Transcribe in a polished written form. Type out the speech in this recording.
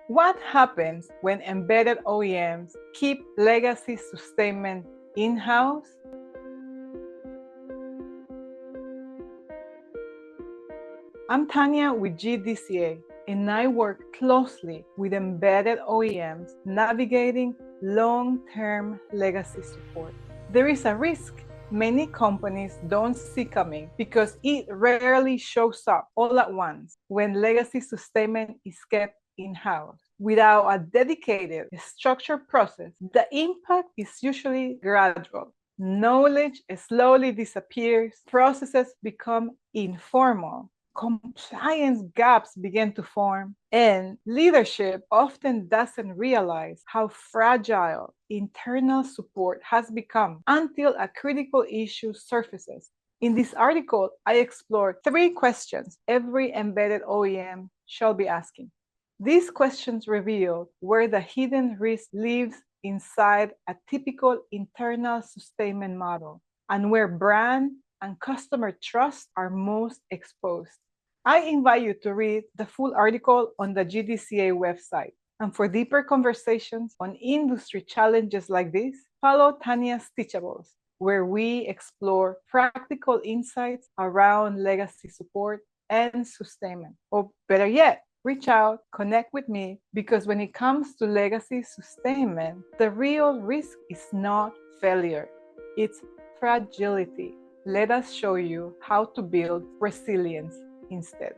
What happens when embedded OEMs keep legacy sustainment in-house? I'm Tania with GDCA, and I work closely with embedded OEMs navigating long-term legacy support. There is a risk many companies don't see coming because it rarely shows up all at once when legacy sustainment is kept in-house. Without a dedicated, structured process, the impact is usually gradual. Knowledge slowly disappears, processes become informal, compliance gaps begin to form, and leadership often doesn't realize how fragile internal support has become until a critical issue surfaces. In this article, I explore 3 questions every embedded OEM shall be asking. These questions reveal where the hidden risk lives inside a typical internal sustainment model and where brand and customer trust are most exposed. I invite you to read the full article on the GDCA website. And for deeper conversations on industry challenges like this, follow Tania's Teachables, where we explore practical insights around legacy support and sustainment. Or better yet, reach out, connect with me, because when it comes to legacy sustainment, the real risk is not failure, it's fragility. Let us show you how to build resilience instead.